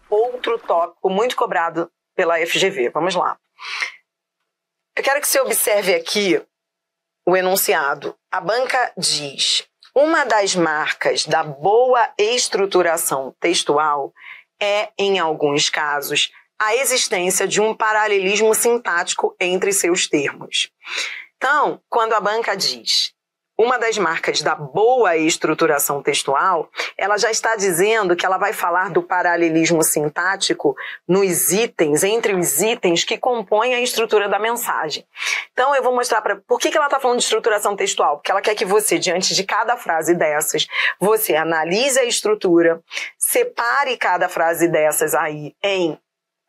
outro tópico muito cobrado pela FGV. Vamos lá. Eu quero que você observe aqui o enunciado. A banca diz: uma das marcas da boa estruturação textual é, em alguns casos, a existência de um paralelismo sintático entre seus termos. Então, quando a banca diz uma das marcas da boa estruturação textual, ela já está dizendo que ela vai falar do paralelismo sintático nos itens, entre os itens que compõem a estrutura da mensagem. Então, eu vou mostrar por que ela está falando de estruturação textual? Porque ela quer que você, diante de cada frase dessas, você analise a estrutura, separe cada frase dessas aí em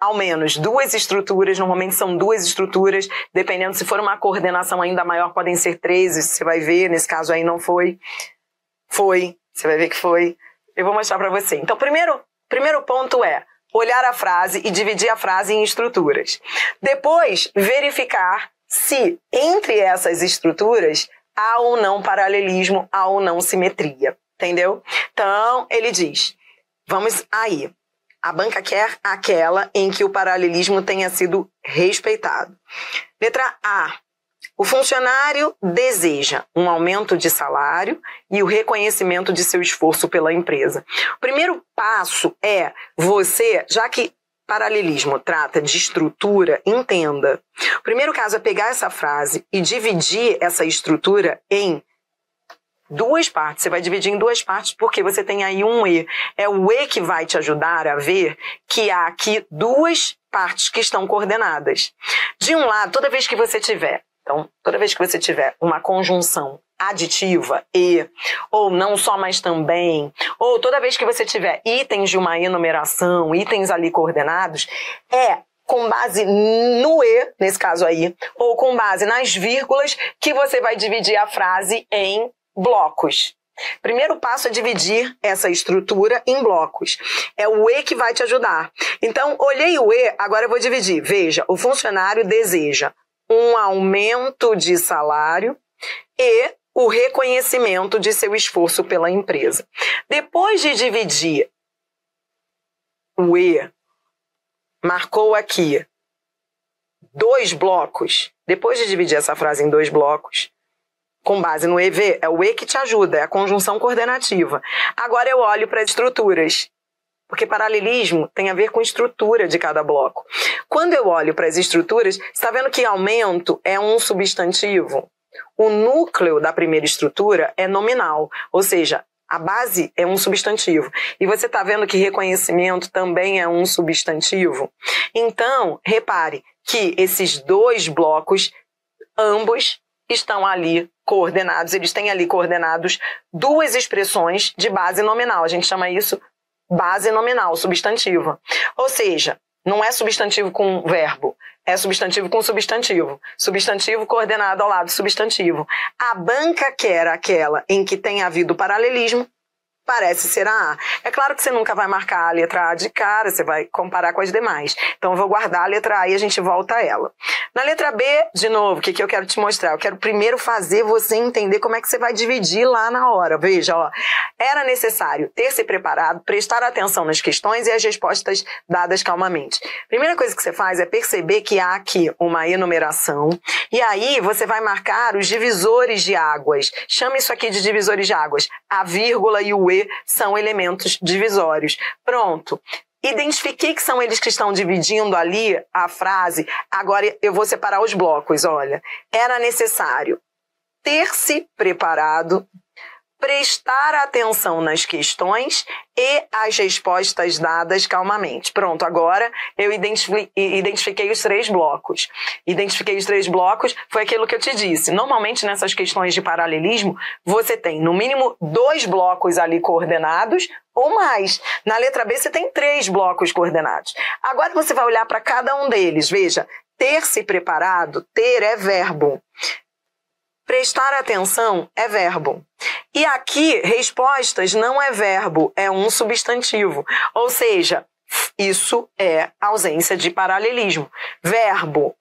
ao menos duas estruturas, normalmente são duas estruturas, dependendo se for uma coordenação ainda maior, podem ser 13, você vai ver, nesse caso aí não foi. Foi, você vai ver que foi. Eu vou mostrar para você. Então, primeiro ponto é olhar a frase e dividir a frase em estruturas. Depois, verificar se entre essas estruturas há ou não paralelismo, há ou não simetria, entendeu? Então, ele diz, vamos aí. A banca quer aquela em que o paralelismo tenha sido respeitado. Letra A. O funcionário deseja um aumento de salário e o reconhecimento de seu esforço pela empresa. O primeiro passo é você, já que paralelismo trata de estrutura, entenda. O primeiro caso é pegar essa frase e dividir essa estrutura em duas partes. Você vai dividir em duas partes porque você tem aí um E. É o E que vai te ajudar a ver que há aqui duas partes que estão coordenadas. De um lado, toda vez que você tiver uma conjunção aditiva, e, ou não só, mas também, ou toda vez que você tiver itens de uma enumeração, itens ali coordenados, é com base no E, nesse caso aí, ou com base nas vírgulas, que você vai dividir a frase em blocos. Primeiro passo é dividir essa estrutura em blocos. É o E que vai te ajudar. Então, olhei o E, agora eu vou dividir. Veja, o funcionário deseja um aumento de salário e o reconhecimento de seu esforço pela empresa. Depois de dividir o E, marcou aqui dois blocos. Depois de dividir essa frase em dois blocos, com base no EV, é o E que te ajuda, é a conjunção coordenativa. Agora eu olho para as estruturas, porque paralelismo tem a ver com estrutura de cada bloco. Quando eu olho para as estruturas, você está vendo que aumento é um substantivo. O núcleo da primeira estrutura é nominal, ou seja, a base é um substantivo. E você está vendo que reconhecimento também é um substantivo. Então, repare que esses dois blocos, ambos estão ali coordenados, eles têm ali coordenados duas expressões de base nominal. A gente chama isso base nominal, substantiva. Ou seja, não é substantivo com verbo, é substantivo com substantivo. Substantivo coordenado ao lado do substantivo. A banca quer aquela em que tem havido paralelismo, parece ser a A. É claro que você nunca vai marcar a letra A de cara, você vai comparar com as demais. Então eu vou guardar a letra A e a gente volta a ela. Na letra B, de novo, o que eu quero te mostrar? Eu quero primeiro fazer você entender como é que você vai dividir lá na hora. Veja, ó, era necessário ter se preparado, prestar atenção nas questões e as respostas dadas calmamente. Primeira coisa que você faz é perceber que há aqui uma enumeração e aí você vai marcar os divisores de águas. Chama isso aqui de divisores de águas. A vírgula e o E são elementos divisórios. Pronto. Identifiquei que são eles que estão dividindo ali a frase. Agora eu vou separar os blocos, olha. Era necessário ter se preparado, prestar atenção nas questões e as respostas dadas calmamente. Pronto, agora eu identifiquei os três blocos. Identifiquei os três blocos, foi aquilo que eu te disse. Normalmente nessas questões de paralelismo, você tem no mínimo 2 blocos ali coordenados ou mais. Na letra B você tem 3 blocos coordenados. Agora você vai olhar para cada um deles. Veja, ter se preparado, ter é verbo. Prestar atenção é verbo. E aqui, respostas não é verbo, é um substantivo. Ou seja, isso é ausência de paralelismo. Verbo,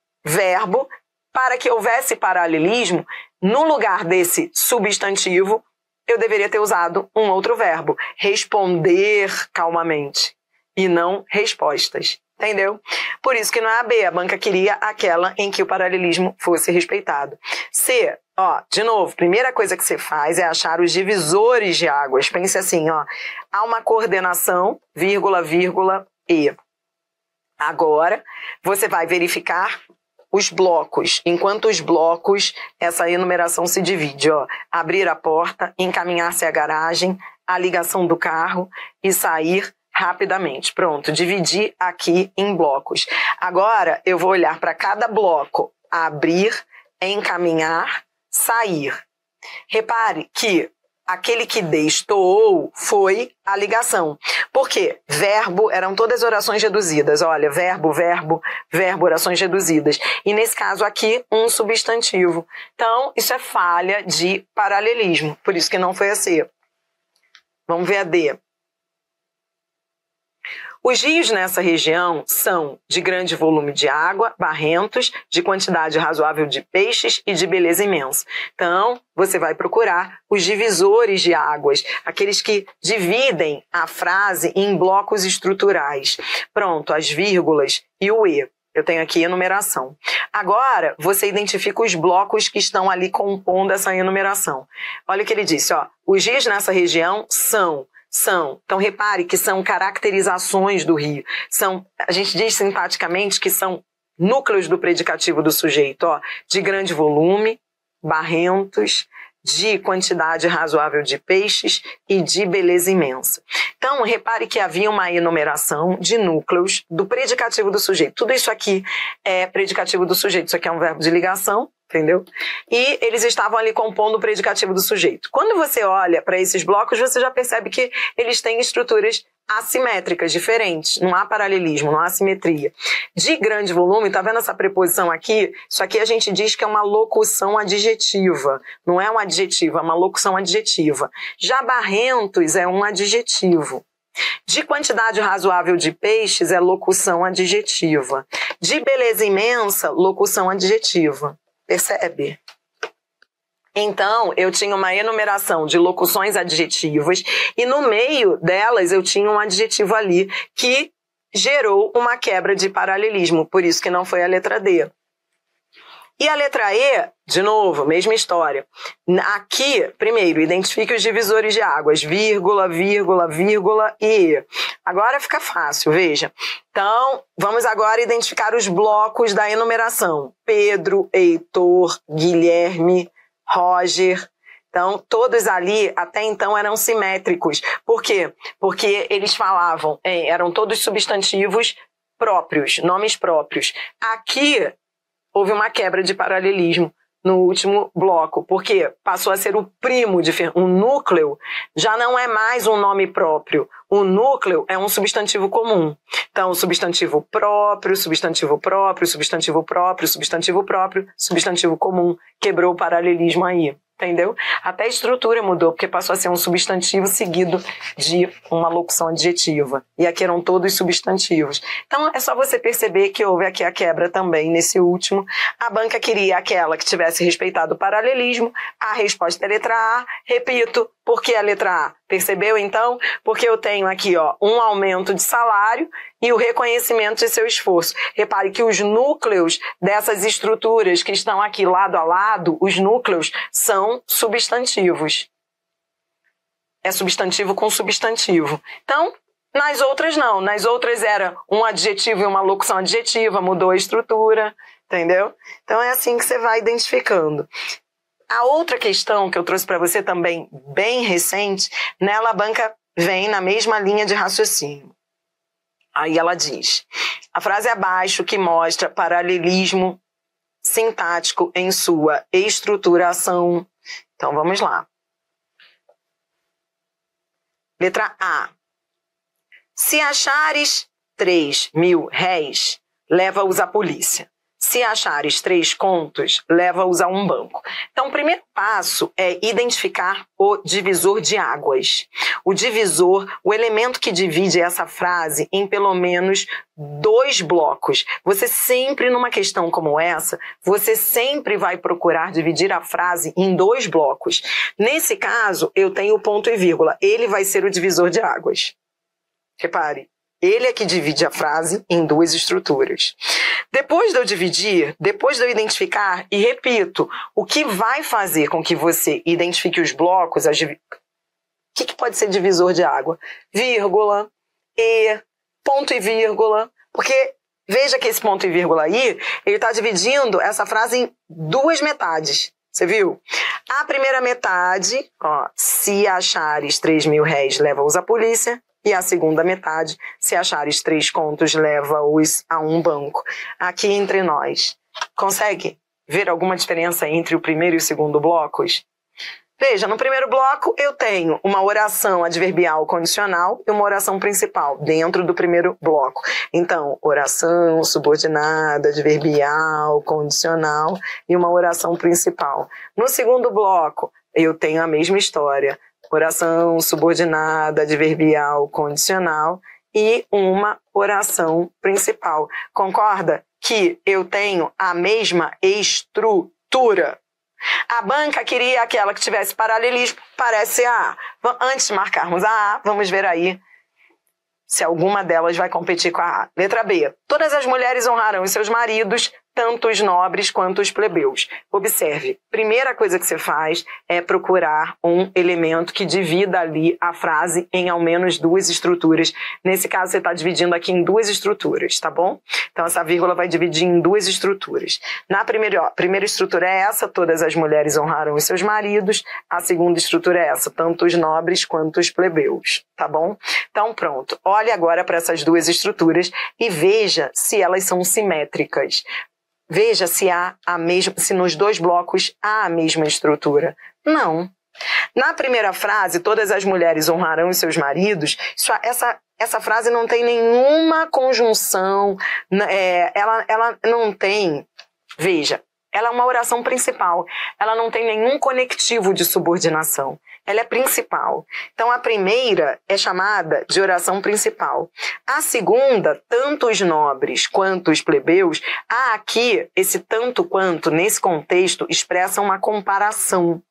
para que houvesse paralelismo, no lugar desse substantivo, eu deveria ter usado um outro verbo. Responder calmamente. e não respostas. Entendeu? Por isso que não é a B, a banca queria aquela em que o paralelismo fosse respeitado. C, ó, de novo, primeira coisa que você faz é achar os divisores de águas. Pense assim, ó, há uma coordenação, vírgula, vírgula, E. Agora, você vai verificar os blocos. Enquanto os blocos, essa enumeração se divide, ó, abrir a porta, encaminhar-se à garagem, a ligação do carro e sair rapidamente. Pronto, dividi aqui em blocos. Agora, eu vou olhar para cada bloco. Abrir, encaminhar, sair. Repare que aquele que destoou foi a ligação. Por quê? Verbo, eram todas orações reduzidas. Olha, verbo, verbo, verbo, orações reduzidas. E nesse caso aqui, um substantivo. Então, isso é falha de paralelismo. Por isso que não foi a C. Vamos ver a D. Os rios nessa região são de grande volume de água, barrentos, de quantidade razoável de peixes e de beleza imensa. Então, você vai procurar os divisores de águas, aqueles que dividem a frase em blocos estruturais. Pronto, as vírgulas e o E. Eu tenho aqui enumeração. Agora, você identifica os blocos que estão ali compondo essa enumeração. Olha o que ele disse, ó. Os rios nessa região são. Então, repare que são caracterizações do rio. A gente diz sintaticamente que são núcleos do predicativo do sujeito, ó, de grande volume, barrentos, de quantidade razoável de peixes e de beleza imensa. Então, repare que havia uma enumeração de núcleos do predicativo do sujeito. Tudo isso aqui é predicativo do sujeito, isso aqui é um verbo de ligação, entendeu? E eles estavam ali compondo o predicativo do sujeito. Quando você olha para esses blocos, você já percebe que eles têm estruturas assimétricas, diferentes. Não há paralelismo, não há simetria. De grande volume, tá vendo essa preposição aqui? Isso aqui a gente diz que é uma locução adjetiva. Não é um adjetivo, é uma locução adjetiva. Já barrentos é um adjetivo. De quantidade razoável de peixes é locução adjetiva. De beleza imensa, locução adjetiva. Percebe? Então, eu tinha uma enumeração de locuções adjetivas e no meio delas eu tinha um adjetivo ali que gerou uma quebra de paralelismo, por isso que não foi a letra D. E a letra E, de novo, mesma história. Aqui, primeiro, identifique os divisores de águas, vírgula, vírgula, vírgula e E. Agora fica fácil, veja. Então, vamos agora identificar os blocos da enumeração. Pedro, Heitor, Guilherme, Roger. Então, todos ali, até então, eram simétricos. Por quê? Porque eles falavam, eram todos substantivos próprios, nomes próprios. Aqui, houve uma quebra de paralelismo no último bloco, porque passou a ser o primo de um núcleo, já não é mais um nome próprio. O núcleo é um substantivo comum. Então, substantivo próprio, substantivo próprio, substantivo próprio, substantivo próprio, substantivo comum. Quebrou o paralelismo aí. Entendeu? Até a estrutura mudou, porque passou a ser um substantivo seguido de uma locução adjetiva. E aqui eram todos substantivos. Então, é só você perceber que houve aqui a quebra também nesse último. A banca queria aquela que tivesse respeitado o paralelismo. A resposta é a letra A. Repito, por que a letra A? Percebeu, então? Porque eu tenho aqui, ó, um aumento de salário e o reconhecimento de seu esforço. Repare que os núcleos dessas estruturas que estão aqui lado a lado, os núcleos são substantivos. É substantivo com substantivo. Então, nas outras não. Nas outras era um adjetivo e uma locução adjetiva, mudou a estrutura, entendeu? Então é assim que você vai identificando. A outra questão que eu trouxe para você também, bem recente, nela a banca vem na mesma linha de raciocínio. Aí ela diz, a frase abaixo que mostra paralelismo sintático em sua estruturação. Então vamos lá. Letra A. Se achares 3.000 réis, leva-os à polícia. Se achares 3 contos, leva-os a um banco. Então, o primeiro passo é identificar o divisor de águas. O divisor, o elemento que divide essa frase em pelo menos 2 blocos. Você sempre, numa questão como essa, você sempre vai procurar dividir a frase em 2 blocos. Nesse caso, eu tenho o ponto e vírgula. Ele vai ser o divisor de águas. Repare, Ele é que divide a frase em duas estruturas. Depois de eu dividir, depois de eu identificar, e repito, o que vai fazer com que você identifique os blocos, o que pode ser divisor de água? Vírgula, e, ponto e vírgula, porque veja que esse ponto e vírgula aí, ele está dividindo essa frase em duas metades. Você viu? A primeira metade, ó, se achares 3.000 réis, leva-os à polícia. E a segunda metade, se achares 3 contos, leva-os a um banco. Aqui entre nós, consegue ver alguma diferença entre o primeiro e o segundo blocos? Veja, no primeiro bloco eu tenho uma oração adverbial condicional e uma oração principal dentro do primeiro bloco. Então, oração subordinada, adverbial, condicional e uma oração principal. No segundo bloco, eu tenho a mesma história. Oração subordinada, adverbial, condicional e uma oração principal. Concorda que eu tenho a mesma estrutura? A banca queria aquela que tivesse paralelismo, parece a A. Antes de marcarmos a A, vamos ver aí se alguma delas vai competir com a A. Letra B. Todas as mulheres honrarão os seus maridos, tanto os nobres quanto os plebeus. Observe, primeira coisa que você faz é procurar um elemento que divida ali a frase em ao menos duas estruturas. Nesse caso, você está dividindo aqui em duas estruturas, tá bom? Então, essa vírgula vai dividir em duas estruturas. Na primeira estrutura é essa, todas as mulheres honrarão os seus maridos. A segunda estrutura é essa, tanto os nobres quanto os plebeus, tá bom? Então, pronto. Olhe agora para essas duas estruturas e veja se elas são simétricas. Veja se se nos dois blocos há a mesma estrutura. Não. Na primeira frase, todas as mulheres honrarão os seus maridos, essa frase não tem nenhuma conjunção, ela não tem, veja, ela é uma oração principal, ela não tem nenhum conectivo de subordinação. Ela é principal. Então, a primeira é chamada de oração principal. A segunda, tanto os nobres quanto os plebeus, há aqui, esse tanto quanto, nesse contexto, expressa uma comparação.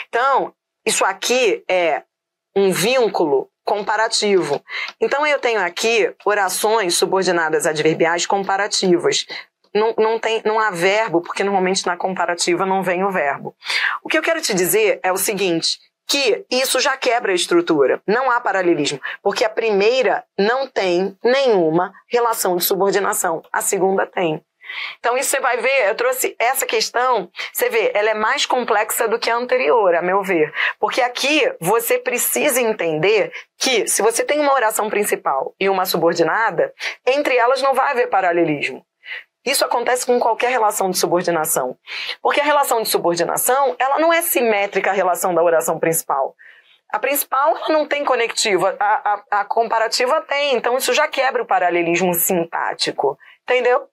Então, isso aqui é um vínculo comparativo. Então, eu tenho aqui orações subordinadas adverbiais comparativas. Não há verbo, porque normalmente na comparativa não vem o verbo. O que eu quero te dizer é o seguinte, que isso já quebra a estrutura. Não há paralelismo, porque a primeira não tem nenhuma relação de subordinação, a segunda tem. Então isso você vai ver, eu trouxe essa questão, você vê, ela é mais complexa do que a anterior, a meu ver. Porque aqui você precisa entender que se você tem uma oração principal e uma subordinada, entre elas não vai haver paralelismo. Isso acontece com qualquer relação de subordinação. Porque a relação de subordinação, ela não é simétrica à relação da oração principal. A principal ela não tem conectivo, a comparativa tem, então isso já quebra o paralelismo sintático. Entendeu?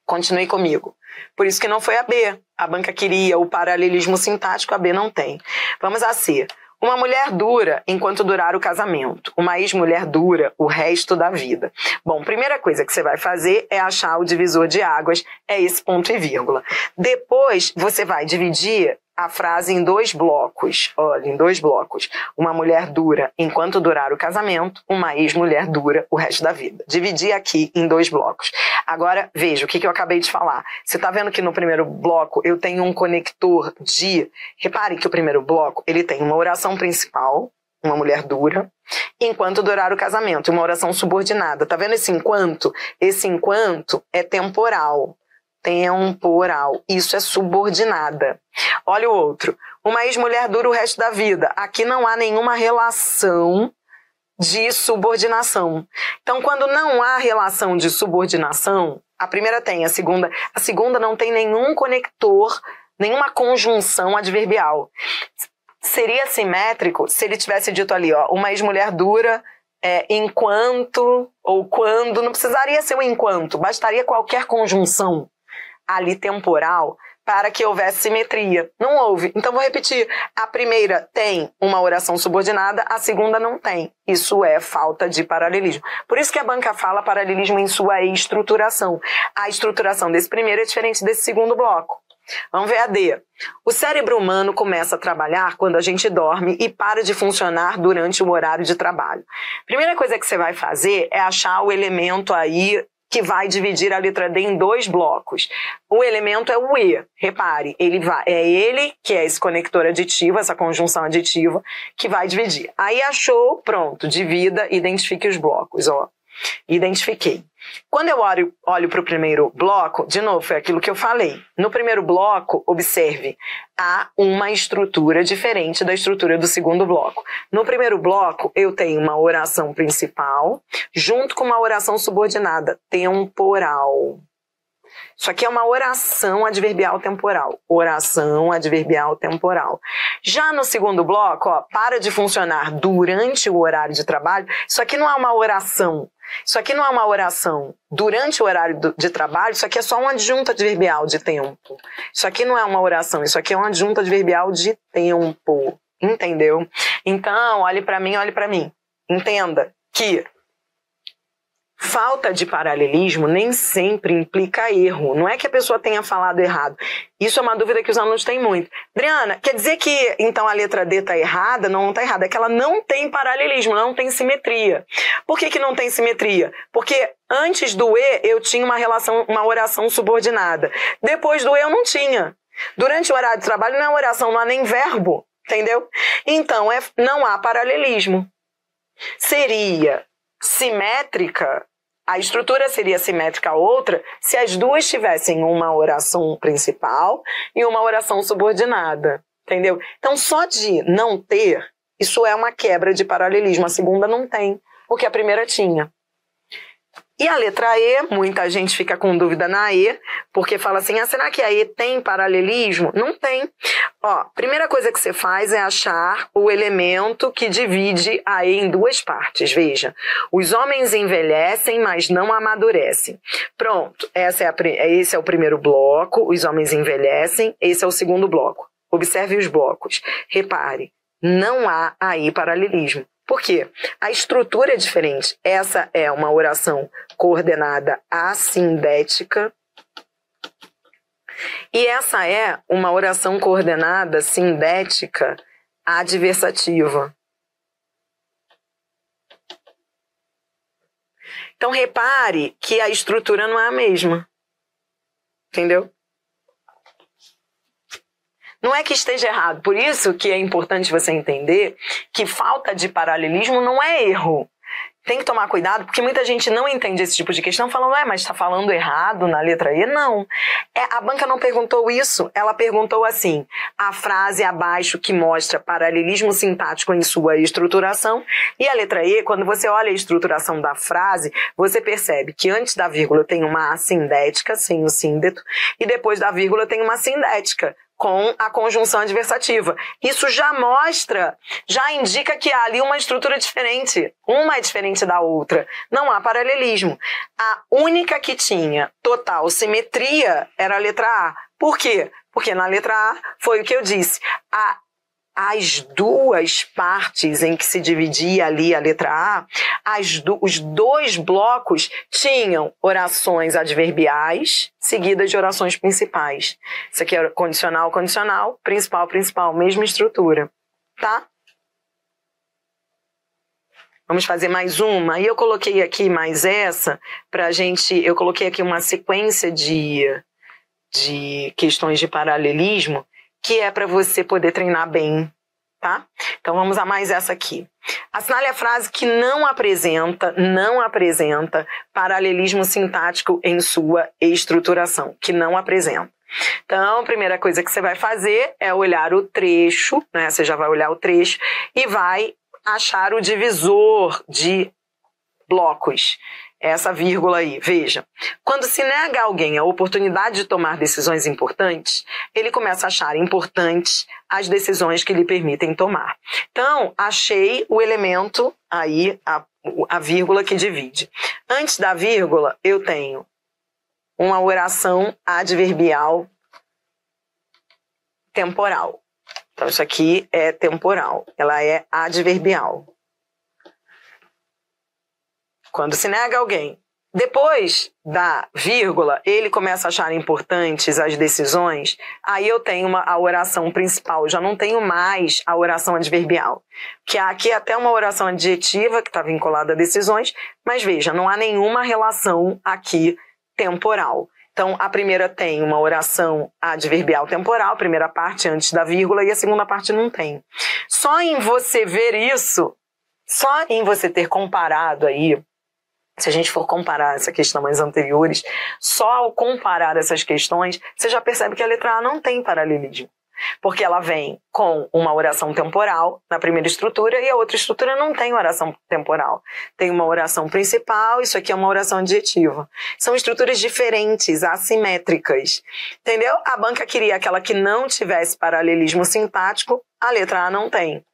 Continue comigo. Por isso que não foi a B. A banca queria o paralelismo sintático, a B não tem. Vamos a C. Uma mulher dura enquanto durar o casamento. Uma ex-mulher dura o resto da vida. Bom, primeira coisa que você vai fazer é achar o divisor de águas, é esse ponto e vírgula. Depois, você vai dividir a frase em dois blocos. Olha, em dois blocos. Uma mulher dura enquanto durar o casamento, uma ex-mulher dura o resto da vida. Dividir aqui em dois blocos. Agora, veja o que eu acabei de falar. Você está vendo que no primeiro bloco eu tenho um conector de... Repare que o primeiro bloco ele tem uma oração principal, uma mulher dura, enquanto durar o casamento, uma oração subordinada. Tá vendo esse enquanto? Esse enquanto é temporal. Temporal. Isso é subordinada. Olha o outro. Uma ex-mulher dura o resto da vida. Aqui não há nenhuma relação de subordinação. Então, quando não há relação de subordinação, a primeira tem, a segunda não tem nenhum conector, nenhuma conjunção adverbial. Seria simétrico se ele tivesse dito ali, ó, uma ex-mulher dura enquanto ou quando, não precisaria ser o enquanto, bastaria qualquer conjunção ali temporal para que houvesse simetria. Não houve. Então, vou repetir. A primeira tem uma oração subordinada, a segunda não tem. Isso é falta de paralelismo. Por isso que a banca fala paralelismo em sua estruturação. A estruturação desse primeiro é diferente desse segundo bloco. Vamos ver a D. O cérebro humano começa a trabalhar quando a gente dorme e para de funcionar durante o horário de trabalho. Primeira coisa que você vai fazer é achar o elemento aí que vai dividir a letra D em 2 blocos. O elemento é o E. Repare, é ele que é esse conector aditivo, essa conjunção aditiva, que vai dividir. Aí achou, pronto, divida, identifique os blocos, ó. Identifiquei. Quando eu olho para o primeiro bloco, de novo, foi aquilo que eu falei. No primeiro bloco, observe, há uma estrutura diferente da estrutura do segundo bloco. No primeiro bloco, eu tenho uma oração principal, junto com uma oração subordinada, temporal. Isso aqui é uma oração adverbial temporal. Oração adverbial temporal. Já no segundo bloco, ó, para de funcionar durante o horário de trabalho, isso aqui não é uma oração. Isso aqui não é uma oração durante o horário de trabalho, isso aqui é só um adjunto adverbial de tempo. Isso aqui não é uma oração, isso aqui é um adjunto adverbial de tempo. Entendeu? Então, olhe para mim, olhe para mim. Entenda que falta de paralelismo nem sempre implica erro. Não é que a pessoa tenha falado errado. Isso é uma dúvida que os alunos têm muito. Adriana, quer dizer que então a letra D está errada? Não está errada. É que ela não tem paralelismo, não tem simetria. Por que não tem simetria? Porque antes do E eu tinha uma oração subordinada. Depois do E eu não tinha. Durante o horário de trabalho não é oração, não há nem verbo. Entendeu? Então não há paralelismo. Seria simétrica, a estrutura seria simétrica a outra se as duas tivessem uma oração principal e uma oração subordinada, entendeu? Então, só de não ter, isso é uma quebra de paralelismo. A segunda não tem, porque a primeira tinha. E a letra E, muita gente fica com dúvida na E, porque fala assim, será que a E tem paralelismo? Não tem. Ó, primeira coisa que você faz é achar o elemento que divide a E em 2 partes. Veja, os homens envelhecem, mas não amadurecem. Pronto, esse é o primeiro bloco, os homens envelhecem, esse é o segundo bloco. Observe os blocos. Repare, não há aí paralelismo. Por quê? A estrutura é diferente. Essa é uma oração coordenada assindética e essa é uma oração coordenada sindética adversativa. Então, repare que a estrutura não é a mesma. Entendeu? Não é que esteja errado, por isso que é importante você entender que falta de paralelismo não é erro. Tem que tomar cuidado, porque muita gente não entende esse tipo de questão, falando, mas está falando errado na letra E? Não. A banca não perguntou isso, ela perguntou assim, a frase abaixo que mostra paralelismo sintático em sua estruturação, e a letra E, quando você olha a estruturação da frase, você percebe que antes da vírgula tem uma assindética, sem o síndeto, e depois da vírgula tem uma sindética, com a conjunção adversativa. Isso já mostra, já indica que há ali uma estrutura diferente. Uma é diferente da outra. Não há paralelismo. A única que tinha total simetria era a letra A. Por quê? Porque na letra A foi o que eu disse. As 2 partes em que se dividia ali a letra A, os 2 blocos tinham orações adverbiais seguidas de orações principais. Isso aqui é condicional, condicional, principal, principal, mesma estrutura, tá? Vamos fazer mais uma. Aí eu coloquei aqui mais essa pra gente, eu coloquei aqui uma sequência de questões de paralelismo que é para você poder treinar bem, tá? Então vamos a mais essa aqui. Assinale a frase que não apresenta paralelismo sintático em sua estruturação, que não apresenta. Então, a primeira coisa que você vai fazer é olhar o trecho, né? Você já vai olhar o trecho e vai achar o divisor de blocos. Essa vírgula aí, veja. Quando se nega a alguém a oportunidade de tomar decisões importantes, ele começa a achar importantes as decisões que lhe permitem tomar. Então, achei o elemento aí, a vírgula que divide. Antes da vírgula, eu tenho uma oração adverbial temporal. Então, isso aqui é temporal, ela é adverbial. Quando se nega alguém. Depois da vírgula, ele começa a achar importantes as decisões, aí eu tenho a oração principal, eu já não tenho mais a oração adverbial. Que aqui é até uma oração adjetiva que está vinculada a decisões, mas veja, não há nenhuma relação aqui temporal. Então, a primeira tem uma oração adverbial temporal, a primeira parte antes da vírgula, e a segunda parte não tem. Só em você ver isso, só em você ter comparado aí, se a gente for comparar essa questão às anteriores, só ao comparar essas questões, você já percebe que a letra A não tem paralelismo. Porque ela vem com uma oração temporal na primeira estrutura e a outra estrutura não tem oração temporal. Tem uma oração principal, isso aqui é uma oração adjetiva. São estruturas diferentes, assimétricas. Entendeu? A banca queria aquela que não tivesse paralelismo sintático, a letra A não tem.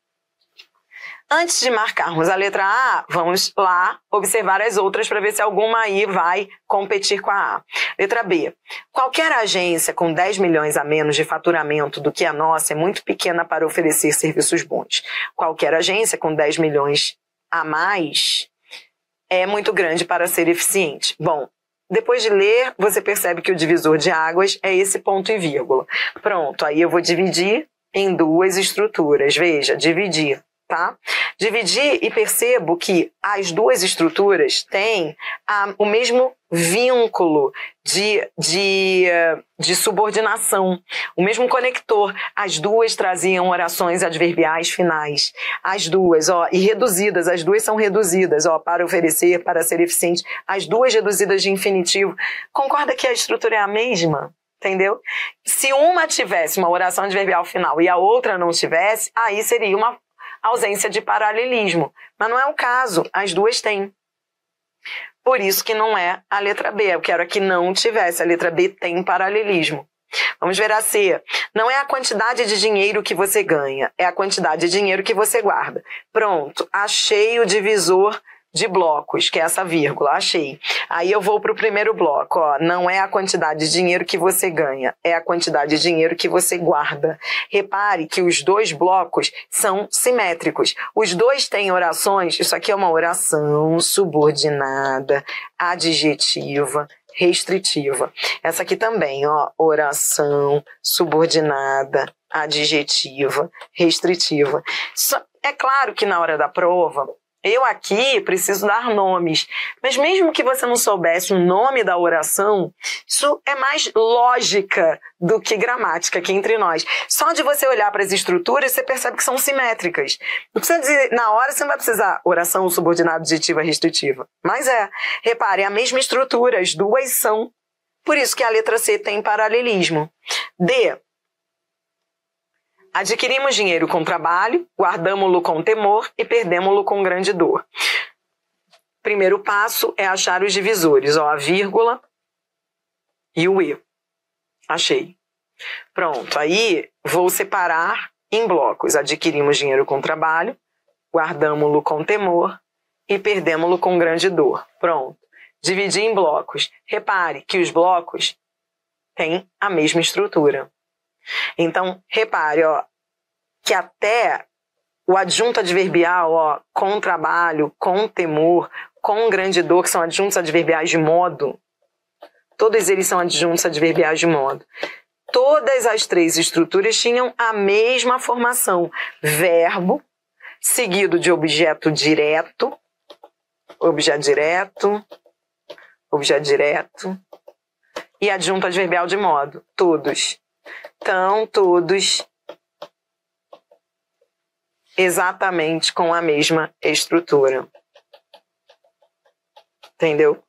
Antes de marcarmos a letra A, vamos lá observar as outras para ver se alguma aí vai competir com a A. Letra B. Qualquer agência com 10 milhões a menos de faturamento do que a nossa é muito pequena para oferecer serviços bons. Qualquer agência com 10 milhões a mais é muito grande para ser eficiente. Bom, depois de ler, você percebe que o divisor de águas é esse ponto e vírgula. Pronto, aí eu vou dividir em duas estruturas. Veja, dividir. Tá? Dividir e percebo que as duas estruturas têm o mesmo vínculo de subordinação, o mesmo conector. As duas traziam orações adverbiais finais. As duas, e reduzidas, as duas são reduzidas, para oferecer, para ser eficiente. As duas reduzidas de infinitivo. Concorda que a estrutura é a mesma? Entendeu? Se uma tivesse uma oração adverbial final e a outra não tivesse, aí seria uma ausência de paralelismo. Mas não é o caso, as duas têm. Por isso que não é a letra B. Eu quero que não tivesse. A letra B tem paralelismo. Vamos ver a C. Não é a quantidade de dinheiro que você ganha, é a quantidade de dinheiro que você guarda. Pronto, achei o divisor de blocos, que é essa vírgula, achei. Aí eu vou para o primeiro bloco, não é a quantidade de dinheiro que você ganha, é a quantidade de dinheiro que você guarda. Repare que os dois blocos são simétricos. Os dois têm orações, isso aqui é uma oração subordinada, adjetiva, restritiva. Essa aqui também, oração subordinada, adjetiva, restritiva. É claro que na hora da prova, eu aqui preciso dar nomes, mas mesmo que você não soubesse o nome da oração, isso é mais lógica do que gramática aqui entre nós. Só de você olhar para as estruturas, você percebe que são simétricas. Não precisa dizer, na hora você não vai precisar oração subordinada, adjetiva, restritiva. Mas repare, é a mesma estrutura, as duas são. Por isso que a letra C tem paralelismo. D. Adquirimos dinheiro com trabalho, guardamo-lo com temor e perdemo-lo com grande dor. Primeiro passo é achar os divisores, a vírgula e o E. Achei. Pronto, aí vou separar em blocos. Adquirimos dinheiro com trabalho, guardamo-lo com temor e perdemo-lo com grande dor. Pronto. Dividir em blocos. Repare que os blocos têm a mesma estrutura. Então, repare, que até o adjunto adverbial, com trabalho, com temor, com grande dor, que são adjuntos adverbiais de modo, todos eles são adjuntos adverbiais de modo. Todas as três estruturas tinham a mesma formação. Verbo, seguido de objeto direto, objeto direto, e adjunto adverbial de modo. Todos. Então, todos exatamente com a mesma estrutura. Entendeu?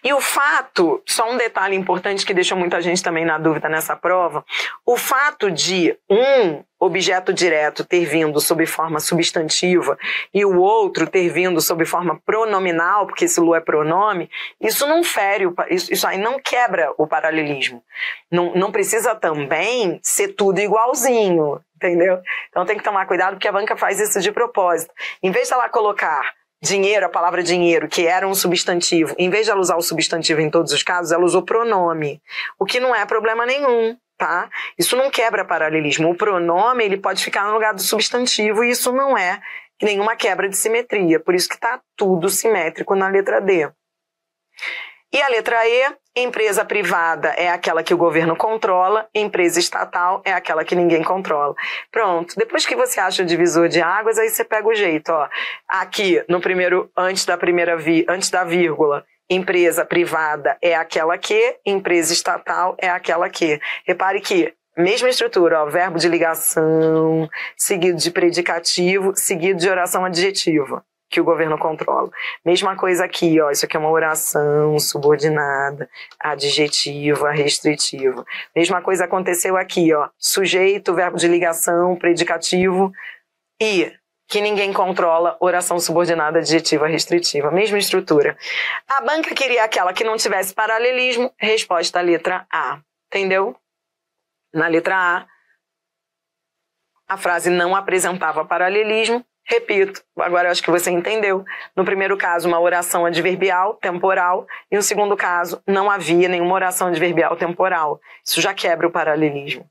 E o fato, só um detalhe importante que deixou muita gente também na dúvida nessa prova, o fato de um objeto direto ter vindo sob forma substantiva e o outro ter vindo sob forma pronominal, porque esse lu é pronome, isso não fere, isso aí não quebra o paralelismo. Não precisa também ser tudo igualzinho, entendeu? Então tem que tomar cuidado porque a banca faz isso de propósito. Em vez de ela colocar dinheiro, a palavra dinheiro, que era um substantivo, em vez de ela usar o substantivo em todos os casos, ela usou pronome, o que não é problema nenhum, tá? Isso não quebra paralelismo. O pronome, ele pode ficar no lugar do substantivo e isso não é nenhuma quebra de simetria, por isso que está tudo simétrico na letra D. E a letra E, empresa privada é aquela que o governo controla, empresa estatal é aquela que ninguém controla. Pronto, depois que você acha o divisor de águas, aí você pega o jeito, ó. Aqui, no primeiro, antes da vírgula, empresa privada é aquela que, empresa estatal é aquela que. Repare que, mesma estrutura, ó, verbo de ligação, seguido de predicativo, seguido de oração adjetiva, que o governo controla. Mesma coisa aqui, ó, isso aqui é uma oração subordinada, adjetiva, restritiva. Mesma coisa aconteceu aqui, ó, sujeito, verbo de ligação, predicativo e que ninguém controla, oração subordinada, adjetiva, restritiva. Mesma estrutura. A banca queria aquela que não tivesse paralelismo, resposta letra A. Entendeu? Na letra A frase não apresentava paralelismo. Repito, agora eu acho que você entendeu. No primeiro caso, uma oração adverbial temporal, e no segundo caso, não havia nenhuma oração adverbial temporal. Isso já quebra o paralelismo.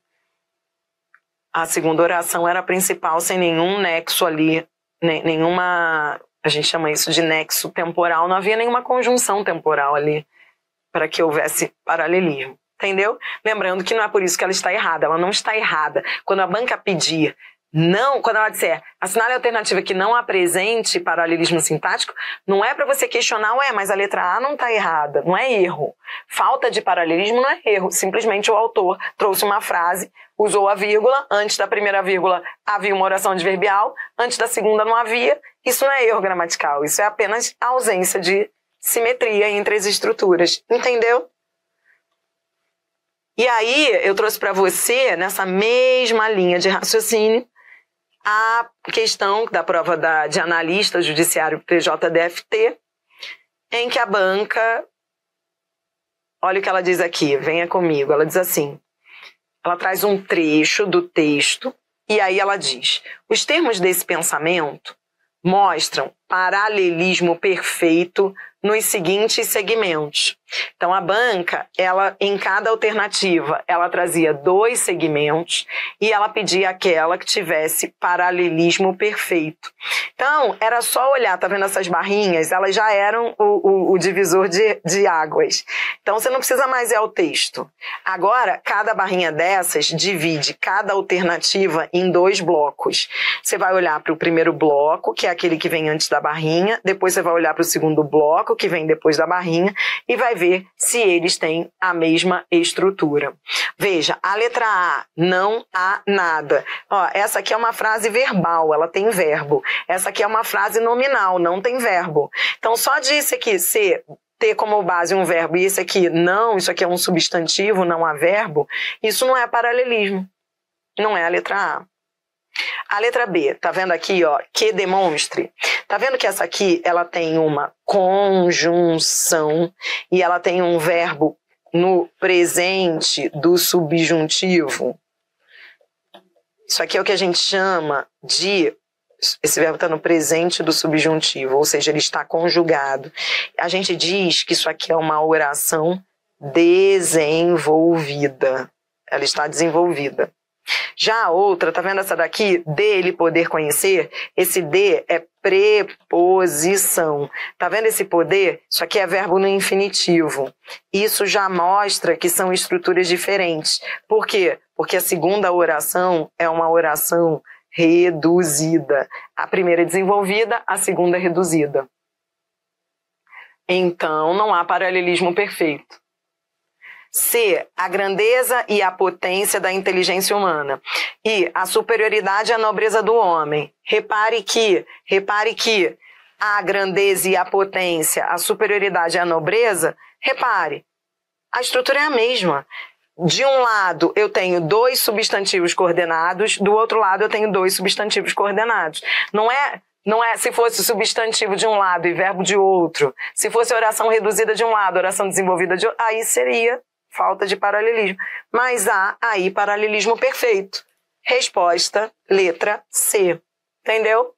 A segunda oração era a principal, sem nenhum nexo ali, nenhuma, a gente chama isso de nexo temporal, não havia nenhuma conjunção temporal ali para que houvesse paralelismo. Entendeu? Lembrando que não é por isso que ela está errada, ela não está errada. Quando a banca pedir não, quando ela disser assinale a alternativa que não apresente paralelismo sintático, não é para você questionar, ué, mas a letra A não está errada, não é erro. Falta de paralelismo não é erro, simplesmente o autor trouxe uma frase, usou a vírgula, antes da primeira vírgula havia uma oração adverbial, antes da segunda não havia, isso não é erro gramatical, isso é apenas a ausência de simetria entre as estruturas, entendeu? E aí eu trouxe para você, nessa mesma linha de raciocínio, a questão da prova de analista judiciário PJDFT, em que a banca, olha o que ela diz aqui, venha comigo, ela diz assim, ela traz um trecho do texto, e aí ela diz, os termos desse pensamento mostram paralelismo perfeito nos seguintes segmentos. Então, a banca, ela, em cada alternativa, ela trazia 2 segmentos e ela pedia aquela que tivesse paralelismo perfeito. Então, era só olhar, tá vendo essas barrinhas? Elas já eram o divisor de águas. Então, você não precisa mais ir ao texto. Agora, cada barrinha dessas divide cada alternativa em 2 blocos. Você vai olhar para o primeiro bloco, que é aquele que vem antes da barrinha, depois você vai olhar para o segundo bloco, que vem depois da barrinha, e vai ver se eles têm a mesma estrutura. Veja, a letra A, não há nada. Ó, essa aqui é uma frase verbal, ela tem verbo. Essa aqui é uma frase nominal, não tem verbo. Então, só de isso aqui ter como base um verbo e esse aqui não, isso aqui é um substantivo, não há verbo, isso não é paralelismo. Não é a letra A. A letra B, tá vendo aqui, ó, que demonstre? Tá vendo que essa aqui, ela tem uma conjunção e ela tem um verbo no presente do subjuntivo? Isso aqui é o que a gente chama de... Esse verbo está no presente do subjuntivo, ou seja, ele está conjugado. A gente diz que isso aqui é uma oração desenvolvida. Ela está desenvolvida. Já a outra, tá vendo essa daqui? Dele poder conhecer. Esse de é preposição. Tá vendo esse poder? Isso aqui é verbo no infinitivo. Isso já mostra que são estruturas diferentes. Por quê? Porque a segunda oração é uma oração reduzida. A primeira é desenvolvida, a segunda é reduzida. Então, não há paralelismo perfeito. C, a grandeza e a potência da inteligência humana. E a superioridade e a nobreza do homem. Repare que a grandeza e a potência, a superioridade e a nobreza, repare, a estrutura é a mesma. De um lado eu tenho 2 substantivos coordenados, do outro lado eu tenho 2 substantivos coordenados. Não é se fosse substantivo de um lado e verbo de outro, se fosse oração reduzida de um lado, oração desenvolvida de outro, aí seria falta de paralelismo. Mas há aí paralelismo perfeito. Resposta, letra C. Entendeu?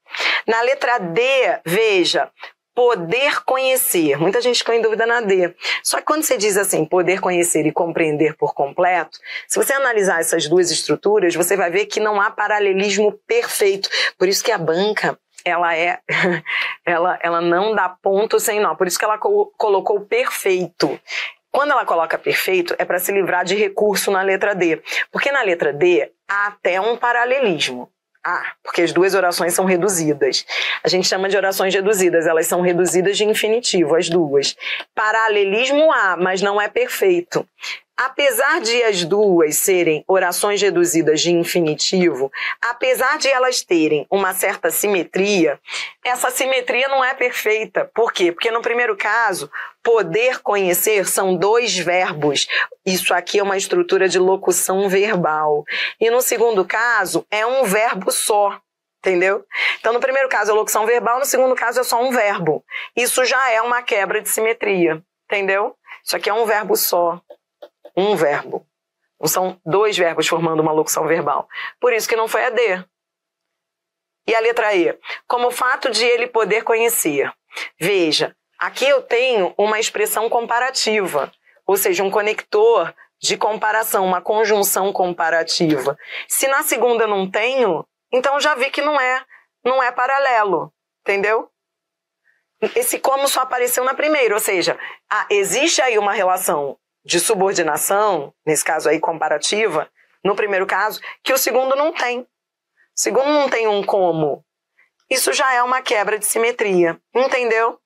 Na letra D, veja, poder conhecer. Muita gente ficou em dúvida na D. Só que quando você diz assim, poder conhecer e compreender por completo, se você analisar essas 2 estruturas, você vai ver que não há paralelismo perfeito. Por isso que a banca, ela não dá ponto sem nó. Por isso que ela colocou perfeito. Quando ela coloca perfeito, é para se livrar de recurso na letra D. Porque na letra D há até um paralelismo. Porque as duas orações são reduzidas. A gente chama de orações reduzidas, elas são reduzidas de infinitivo, as duas. Paralelismo há, mas não é perfeito. Apesar de as duas serem orações reduzidas de infinitivo, apesar de elas terem uma certa simetria, essa simetria não é perfeita. Por quê? Porque no primeiro caso, poder conhecer são dois verbos. Isso aqui é uma estrutura de locução verbal. E no segundo caso, é um verbo só. Entendeu? Então, no primeiro caso é locução verbal, no segundo caso é só um verbo. Isso já é uma quebra de simetria. Entendeu? Isso aqui é um verbo só. Um verbo. Não são dois verbos formando uma locução verbal. Por isso que não foi a D. E a letra E? Como o fato de ele poder conhecer. Veja, aqui eu tenho uma expressão comparativa, ou seja, um conector de comparação, uma conjunção comparativa. Se na segunda eu não tenho, então já vi que não é paralelo. Entendeu? Esse como só apareceu na primeira, ou seja, existe aí uma relação de subordinação, nesse caso aí comparativa, no primeiro caso, que o segundo não tem. O segundo não tem um como. Isso já é uma quebra de simetria. Entendeu?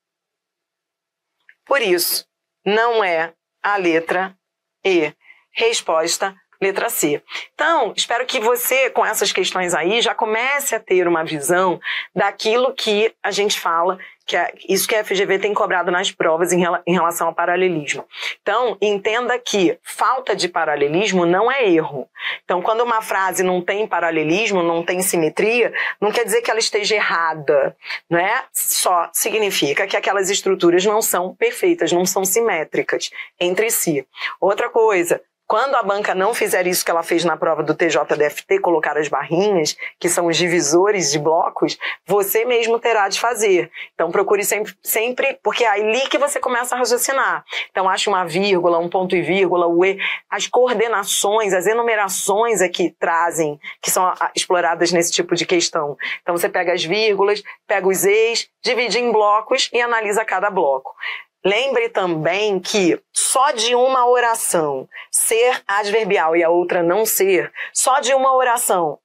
Por isso, não é a letra E. Resposta, letra C. Então, espero que você, com essas questões aí, já comece a ter uma visão daquilo que a gente fala, que é isso que a FGV tem cobrado nas provas em relação ao paralelismo. Então, entenda que falta de paralelismo não é erro. Então, quando uma frase não tem paralelismo, não tem simetria, não quer dizer que ela esteja errada, né? Só significa que aquelas estruturas não são perfeitas, não são simétricas entre si. Outra coisa, quando a banca não fizer isso que ela fez na prova do TJDFT, colocar as barrinhas, que são os divisores de blocos, você mesmo terá de fazer. Então procure sempre, porque é ali que você começa a raciocinar. Então ache uma vírgula, um ponto e vírgula, o E, as coordenações, as enumerações aqui trazem, que são exploradas nesse tipo de questão. Então você pega as vírgulas, pega os E's, divide em blocos e analisa cada bloco. Lembre também que só de uma oração ser adverbial e a outra não ser, só de uma oração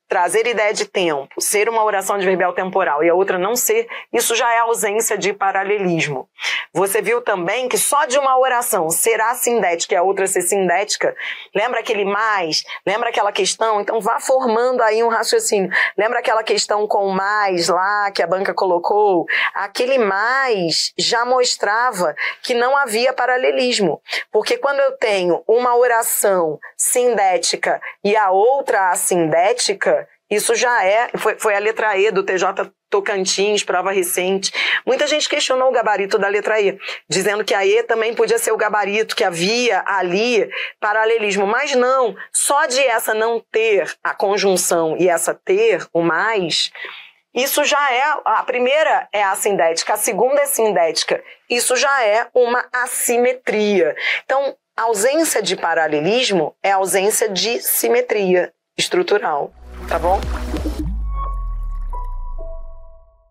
trazer ideia de tempo, ser uma oração adverbial temporal e a outra não ser, isso já é ausência de paralelismo. Você viu também que só de uma oração ser assindética e a outra ser sindética, lembra aquele mais, lembra aquela questão? Então vá formando aí um raciocínio. Lembra aquela questão com mais lá que a banca colocou? Aquele mais já mostrava que não havia paralelismo, porque quando eu tenho uma oração sindética e a outra assindética, isso já foi a letra E do TJ Tocantins, prova recente. Muita gente questionou o gabarito da letra E, dizendo que a E também podia ser o gabarito, que havia ali paralelismo. Mas não, só de essa não ter a conjunção e essa ter o mais, isso já é, a primeira é assindética, a segunda é sindética. Isso já é uma assimetria. Então, a ausência de paralelismo é ausência de simetria estrutural. Tá bom?